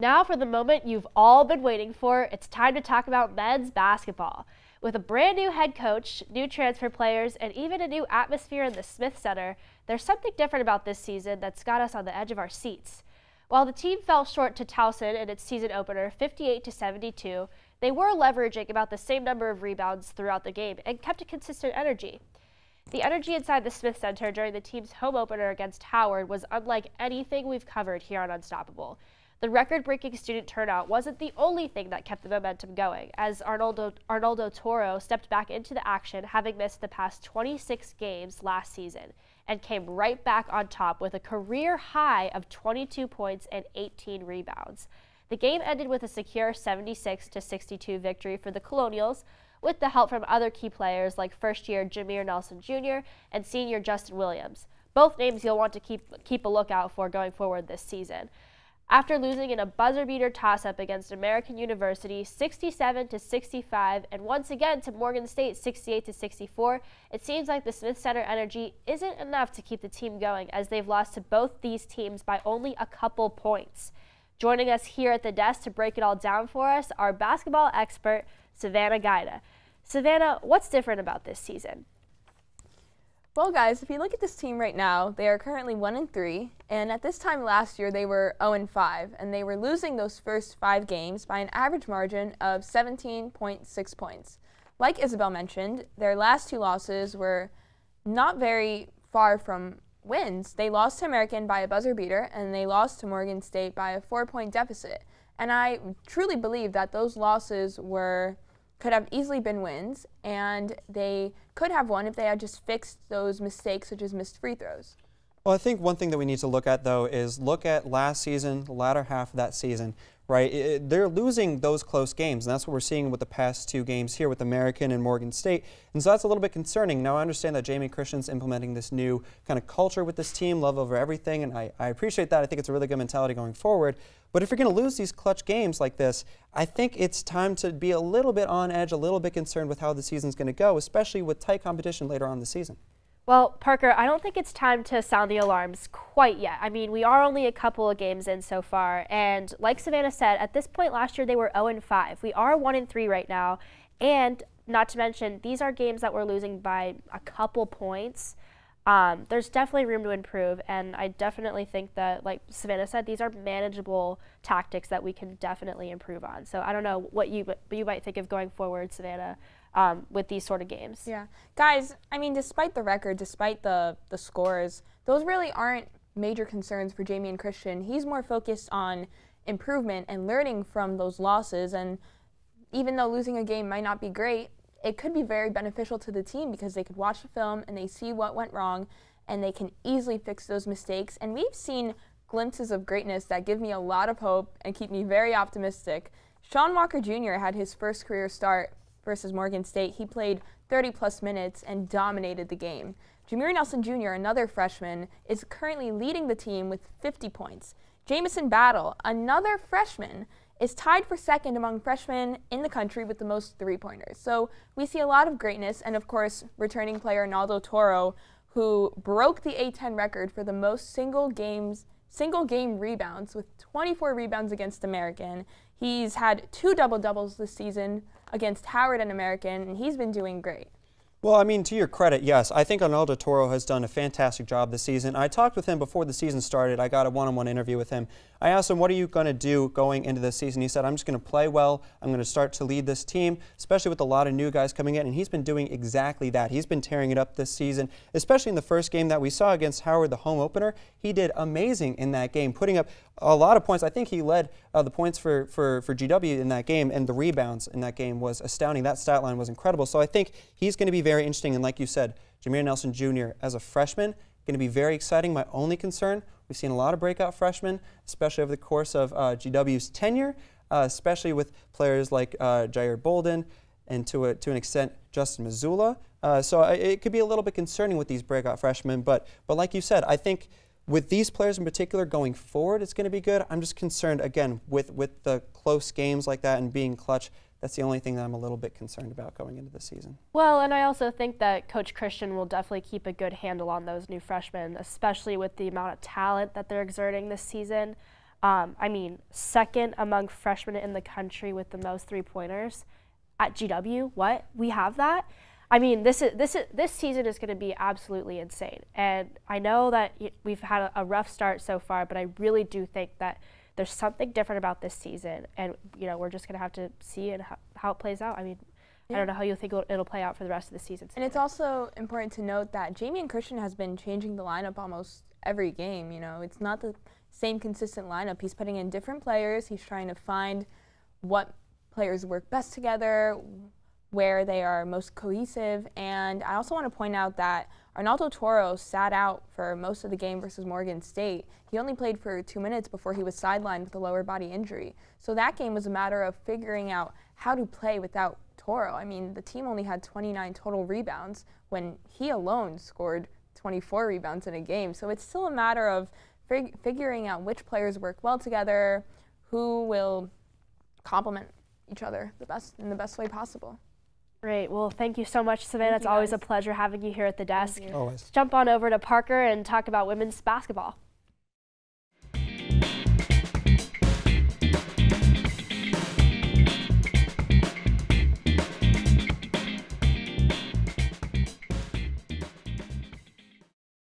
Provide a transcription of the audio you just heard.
Now for the moment you've all been waiting for, it's time to talk about men's basketball. With a brand new head coach, new transfer players, and even a new atmosphere in the Smith Center, there's something different about this season that's got us on the edge of our seats. While the team fell short to Towson in its season opener 58-72, they were leveraging about the same number of rebounds throughout the game and kept a consistent energy. The energy inside the Smith Center during the team's home opener against Howard was unlike anything we've covered here on Unstoppable. The record-breaking student turnout wasn't the only thing that kept the momentum going, as Arnoldo Toro stepped back into the action, having missed the past 26 games last season, and came right back on top with a career high of 22 points and 18 rebounds. The game ended with a secure 76-62 victory for the Colonials, with the help from other key players like first-year Jameer Nelson Jr. and senior Justin Williams, both names you'll want to keep a lookout for going forward this season. After losing in a buzzer-beater toss-up against American University 67-65 and once again to Morgan State 68-64, it seems like the Smith Center energy isn't enough to keep the team going, as they've lost to both these teams by only a couple points. Joining us here at the desk to break it all down for us, our basketball expert, Savannah Guida. Savannah, what's different about this season? Well, guys, if you look at this team right now, they are currently 1-3, and at this time last year they were 0-5, and they were losing those first 5 games by an average margin of 17.6 points. Like Isabelle mentioned, their last 2 losses were not very far from wins. They lost to American by a buzzer beater, and they lost to Morgan State by a 4-point deficit. And I truly believe that those losses could have easily been wins, and they could have won if they had just fixed those mistakes, such as missed free throws. Well, I think one thing that we need to look at, though, is look at last season, the latter half of that season, right? They're losing those close games, and that's what we're seeing with the past 2 games here with American and Morgan State. And so that's a little bit concerning. Now, I understand that Jamie Christian's implementing this new kind of culture with this team, love over everything, and I appreciate that. I think it's a really good mentality going forward. But if you're going to lose these clutch games like this, I think it's time to be a little bit on edge, a little bit concerned with how the season's going to go, especially with tight competition later on in the season. Well, Parker, I don't think it's time to sound the alarms quite yet. I mean, we are only a couple of games in so far, and like Savannah said, at this point last year they were 0-5. We are 1-3 right now, and not to mention, these are games that we're losing by a couple points. There's definitely room to improve, and I definitely think that, like Savannah said, these are manageable tactics that we can definitely improve on. So I don't know what you might think of going forward, Savannah, with these sort of games. Yeah. Guys, I mean, despite the record, despite the scores, those really aren't major concerns for Jamie and Christian. He's more focused on improvement and learning from those losses, and even though losing a game might not be great, it could be very beneficial to the team because they could watch the film and they see what went wrong and they can easily fix those mistakes. And we've seen glimpses of greatness that give me a lot of hope and keep me very optimistic. Sean Walker Jr. had his first career start versus Morgan State. He played 30-plus minutes and dominated the game. Jameer Nelson Jr., another freshman, is currently leading the team with 50 points. Jamison Battle, another freshman, is tied for second among freshmen in the country with the most 3-pointers. So we see a lot of greatness, and of course, returning player Arnoldo Toro, who broke the A10 record for the most single game rebounds with 24 rebounds against American. He's had 2 double-doubles this season against Howard and American, and he's been doing great. Well, I mean, to your credit, yes, I think Arnoldo Toro has done a fantastic job this season. I talked with him before the season started. I got a one-on-one interview with him. I asked him, what are you going to do going into this season? He said, I'm just going to play well. I'm going to start to lead this team, especially with a lot of new guys coming in, and he's been doing exactly that. He's been tearing it up this season, especially in the first game that we saw against Howard, the home opener. He did amazing in that game, putting up a lot of points. I think he led the points for GW in that game, and the rebounds in that game was astounding. That stat line was incredible. So I think he's going to be very interesting, and like you said, Jameer Nelson Jr. as a freshman, going to be very exciting. My only concern, we've seen a lot of breakout freshmen, especially over the course of GW's tenure, especially with players like Jair Bolden and to an extent Justin Mazzulla. So it could be a little bit concerning with these breakout freshmen, but like you said, I think with these players in particular going forward, it's going to be good. I'm just concerned, again, with the close games like that and being clutch. That's the only thing that I'm a little bit concerned about going into the season. Well, and I also think that Coach Christian will definitely keep a good handle on those new freshmen, especially with the amount of talent that they're exerting this season. I mean, second among freshmen in the country with the most three-pointers at GW. What? We have that? I mean, this season is going to be absolutely insane. And I know that we've had a rough start so far, but I really do think that there's something different about this season, and we're just going to have to see how it plays out. I mean, I don't know how you think it'll play out for the rest of the season. And it's also important to note that Jamian Christian has been changing the lineup almost every game. It's not the same consistent lineup. He's putting in different players. He's trying to find what players work best together, where they are most cohesive. And I also want to point out that Arnaldo Toro sat out for most of the game versus Morgan State. He only played for 2 minutes before he was sidelined with a lower body injury. So that game was a matter of figuring out how to play without Toro. I mean, the team only had 29 total rebounds when he alone scored 24 rebounds in a game. So it's still a matter of figuring out which players work well together, who will complement each other in the best way possible. Great. Well, thank you so much, Savannah. It's always a pleasure having you here at the desk. Always. Let's jump on over to Parker and talk about women's basketball.